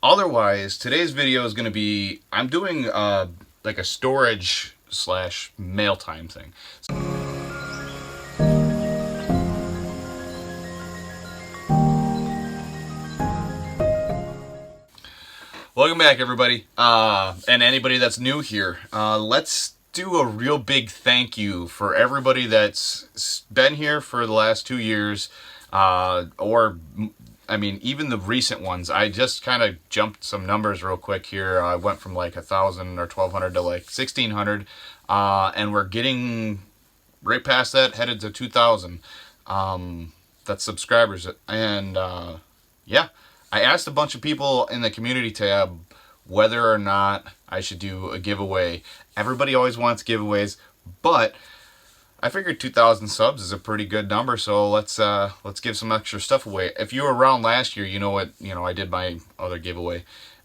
Otherwise, today's video is going to be, I'm doing like a storage slash mail time thing. Welcome back, everybody, and anybody that's new here. Let's do a real big thank you for everybody that's been here for the last 2 years, even the recent ones. I just kind of jumped some numbers real quick here. I went from like 1,000 or 1,200 to like 1,600, and we're getting right past that, headed to 2,000. That's subscribers, and yeah. I asked a bunch of people in the community tab whether or not I should do a giveaway. Everybody always wants giveaways, but I figured 2,000 subs is a pretty good number, so let's give some extra stuff away. If you were around last year, you know what, I did my other giveaway,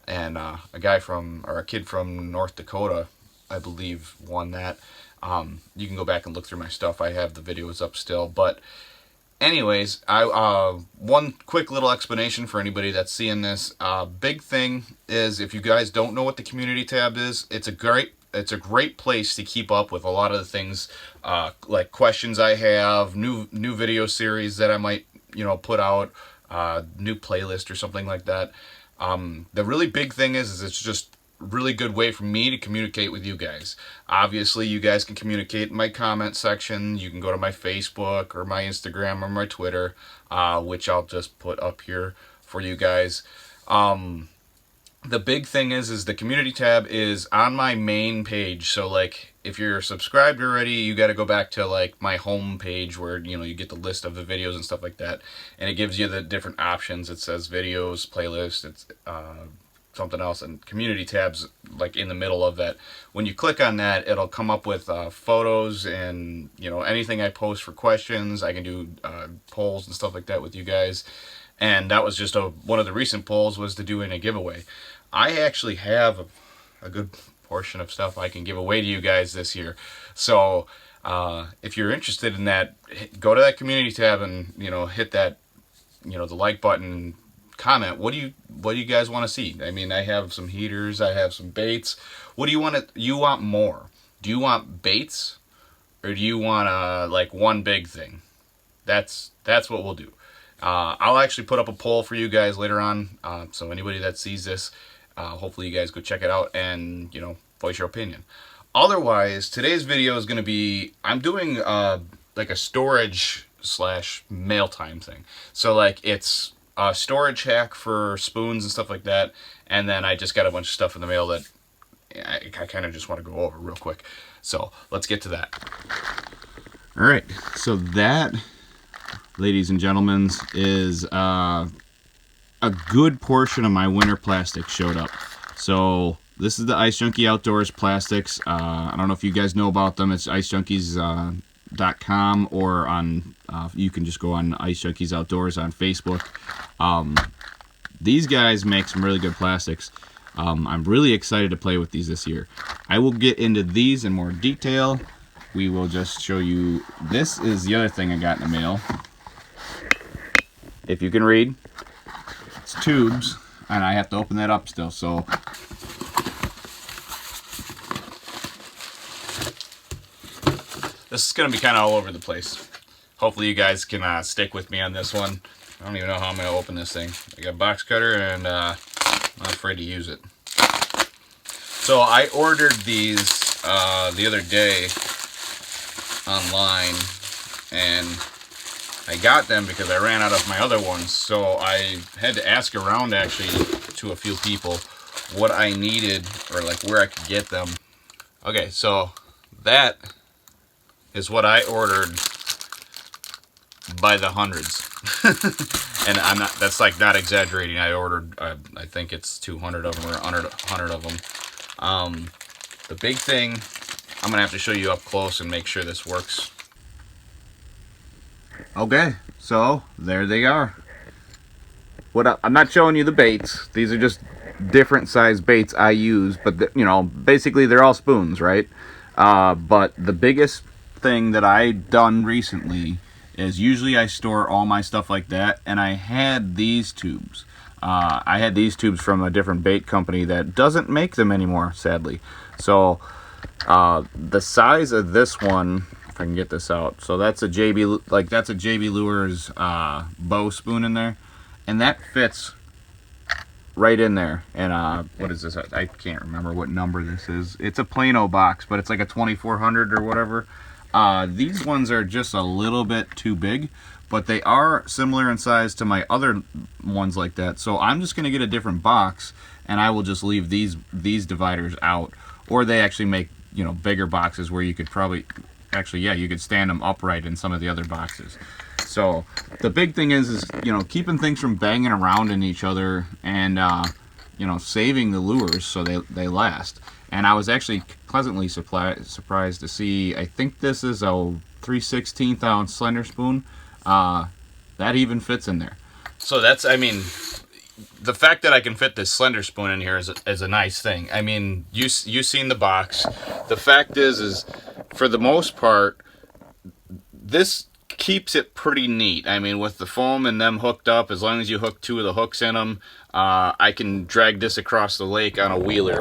and a kid from North Dakota, I believe, won that. You can go back and look through my stuff. I have the videos up still, but anyways, one quick little explanation for anybody that's seeing this. Big thing is, if you guys don't know what the community tab is, it's a great place to keep up with a lot of the things, like questions I have, new video series that I might put out, new playlist or something like that. The really big thing is it's just really good way for me to communicate with you guys. Obviously, you guys can communicate in my comment section. You can go to my Facebook or my Instagram or my Twitter, which I'll just put up here for you guys. The big thing is the community tab is on my main page. So like, if you're subscribed already, you got to go back to like my home page where you get the list of the videos and stuff like that, and it gives you the different options. It says videos, playlist, it's something else, and community tabs like in the middle of that. When you click on that, it'll come up with photos and anything I post for questions. I can do polls and stuff like that with you guys, and that was just one of the recent polls, was to do in a giveaway. I actually have a good portion of stuff I can give away to you guys this year, so if you're interested in that, go to that community tab and hit that the like button. Comment, what do you guys want to see? I mean, I have some heaters, I have some baits. What do you want you want more? Do you want baits, or do you want like one big thing? That's what we'll do. I'll actually put up a poll for you guys later on, so anybody that sees this, hopefully you guys go check it out and voice your opinion. Otherwise, today's video is going to be, I'm doing like a storage slash mail time thing. So like, it's a storage hack for spoons and stuff like that, and then I just got a bunch of stuff in the mail that I kind of just want to go over real quick. So let's get to that. All right, so that, ladies and gentlemen, is a good portion of my winter plastic showed up. So this is the Ice Junkie Outdoors plastics. I don't know if you guys know about them. It's icejunkies.com, or on you can just go on Ice Junkies Outdoors on Facebook. These guys make some really good plastics. I'm really excited to play with these this year. I will get into these in more detail. We will just show you. This is the other thing I got in the mail. If you can read, it's tubes, and I have to open that up still. So this is going to be kind of all over the place. Hopefully you guys can stick with me on this one. I don't even know how I'm going to open this thing. I got a box cutter, and I'm not afraid to use it. So I ordered these the other day online, and I got them because I ran out of my other ones. So I had to ask around actually to a few people what I needed, or like where I could get them. Okay, so that is what I ordered by the hundreds. And that's like not exaggerating. I ordered, I think it's 200 of them or 100 of them. The big thing, I'm gonna have to show you up close and make sure this works. Okay, so there they are. I'm not showing you the baits. These are just different size baits I use, but basically they're all spoons, right? But the biggest thing that I done recently is, usually I store all my stuff like that, and I had these tubes. I had these tubes from a different bait company that doesn't make them anymore, sadly. So the size of this one, if I can get this out, so that's a JB, like that's a JB Lures bow spoon in there, and that fits right in there. And what is this? I can't remember what number this is. It's a Plano box, but it's like a 2400 or whatever. These ones are just a little bit too big, but they are similar in size to my other ones like that. So I'm just gonna get a different box, and I will just leave these dividers out. Or they actually make, you know, bigger boxes where you could probably, actually, yeah, you could stand them upright in some of the other boxes. So the big thing is you know, keeping things from banging around in each other, and you know, saving the lures so they last. And I was actually pleasantly surprised to see, I think this is a 3/16 ounce slender spoon. That even fits in there. So that's, I mean, the fact that I can fit this slender spoon in here is a nice thing. I mean, you seen the box. The fact is for the most part, this keeps it pretty neat. I mean, with the foam and them hooked up, as long as you hook 2 of the hooks in them, I can drag this across the lake on a wheeler,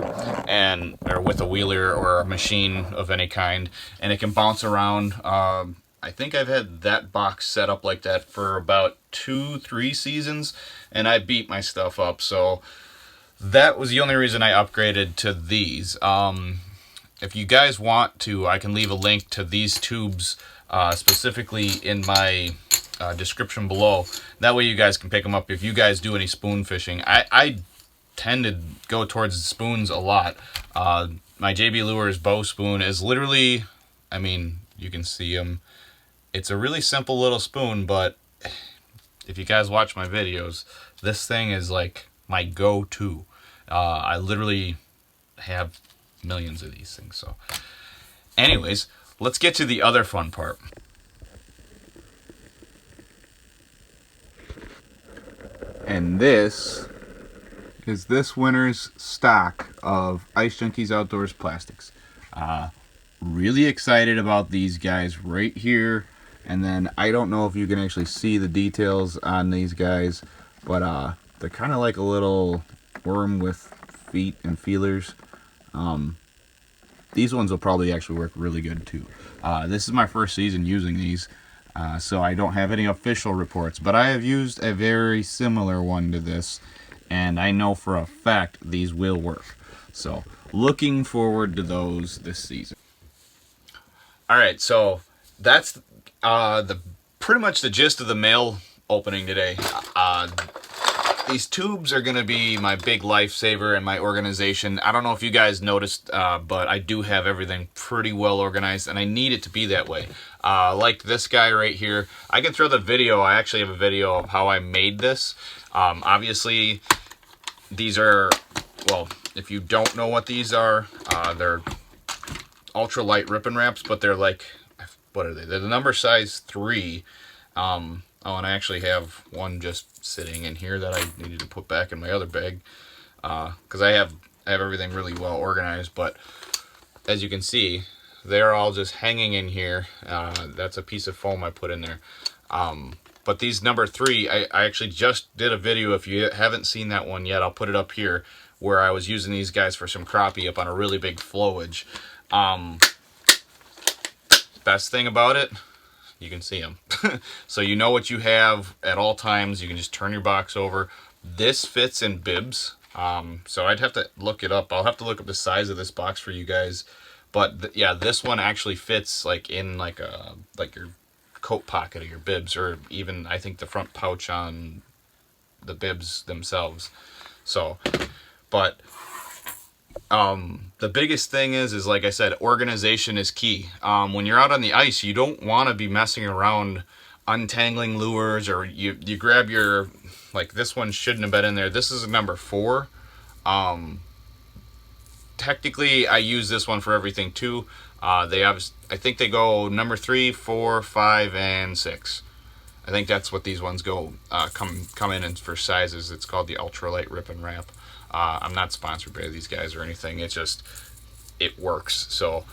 or with a wheeler or a machine of any kind, and it can bounce around. I think I've had that box set up like that for about 2-3 seasons, and I beat my stuff up. So that was the only reason I upgraded to these. If you guys want to, I can leave a link to these tubes specifically in my description below. That way you guys can pick them up if you guys do any spoon fishing. I tend to go towards the spoons a lot. My JB Lures bow spoon is literally, I mean, you can see them. It's a really simple little spoon, but if you guys watch my videos, this thing is like my go-to. I literally have millions of these things. So anyways, let's get to the other fun part. And this is this winter's stock of Ice Junkies Outdoors plastics. Really excited about these guys right here. And then I don't know if you can actually see the details on these guys, but they're kind of like a little worm with feet and feelers. These ones will probably actually work really good too. This is my first season using these, so I don't have any official reports, but I have used a very similar one to this, and I know for a fact these will work. So looking forward to those this season. Alright, so that's pretty much the gist of the mail opening today. These tubes are going to be my big lifesaver in my organization. I don't know if you guys noticed, but I do have everything pretty well organized, and I need it to be that way. Like this guy right here. I can throw the video. I actually have a video of how I made this. Obviously, these are, well, if you don't know what these are, they're ultralight ripping wraps, but they're like, what are they? They're the number size 3. Oh, and I actually have one just sitting in here that I needed to put back in my other bag, because I have everything really well organized. But as you can see, they're all just hanging in here. That's a piece of foam I put in there. But these number 3, I actually just did a video. If you haven't seen that one yet, I'll put it up here, where I was using these guys for some crappie up on a really big flowage. Best thing about it, you can see them. So you know what you have at all times. You can just turn your box over. This fits in bibs. So I'd have to look it up. I'll have to look up the size of this box for you guys. But yeah, this one actually fits like in like your coat pocket of your bibs, or even I think the front pouch on the bibs themselves. So, but the biggest thing is like I said, organization is key. When you're out on the ice, you don't want to be messing around untangling lures, or you grab your, like this one shouldn't have been in there. This is a number 4. Technically I use this one for everything too. They have, I think they go number 3, 4, 5, and 6. I think that's what these ones go come in for sizes. It's called the ultralight rip and wrap. I'm not sponsored by these guys or anything. It's just, it works. So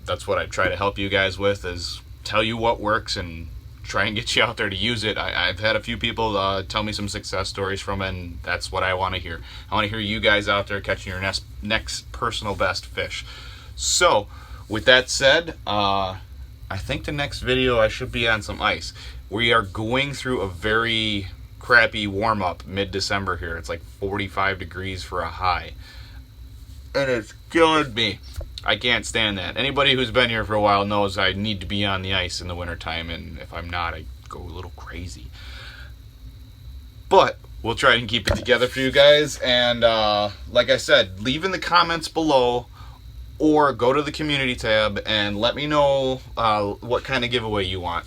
that's what I try to help you guys with, is tell you what works and try and get you out there to use it. I've had a few people tell me some success stories from it, and that's what I want to hear. I want to hear you guys out there catching your next personal best fish. So, with that said, I think the next video I should be on some ice. We are going through a very crappy warm-up mid-December here. It's like 45 degrees for a high. And it's killing me. I can't stand that. Anybody who's been here for a while knows I need to be on the ice in the wintertime, and if I'm not, I go a little crazy. But we'll try and keep it together for you guys, and like I said, leave in the comments below or go to the community tab and let me know what kind of giveaway you want.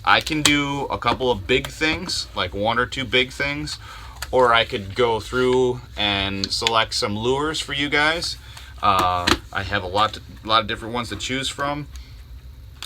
I can do a couple of big things, like 1 or 2 big things, or I could go through and select some lures for you guys. I have a lot of different ones to choose from,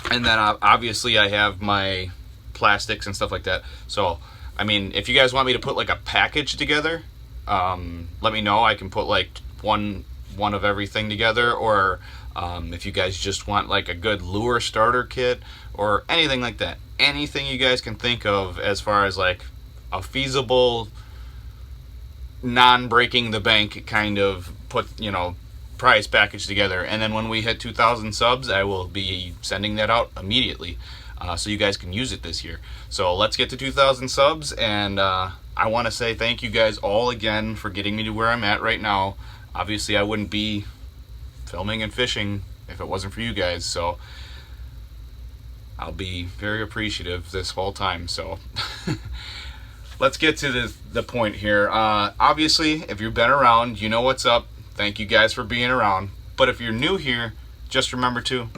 and then obviously I have my plastics and stuff like that. So, I mean, if you guys want me to put like a package together, let me know. I can put like one of everything together, or if you guys just want like a good lure starter kit or anything like that. Anything you guys can think of as far as like a feasible, non-breaking the bank kind of prize package together. And then when we hit 2,000 subs, I will be sending that out immediately, so you guys can use it this year. So let's get to 2,000 subs, and I want to say thank you guys all again for getting me to where I'm at right now. Obviously, I wouldn't be filming and fishing if it wasn't for you guys, so I'll be very appreciative this whole time. So let's get to the point here. Obviously, if you've been around, you know what's up. Thank you guys for being around. But if you're new here, just remember to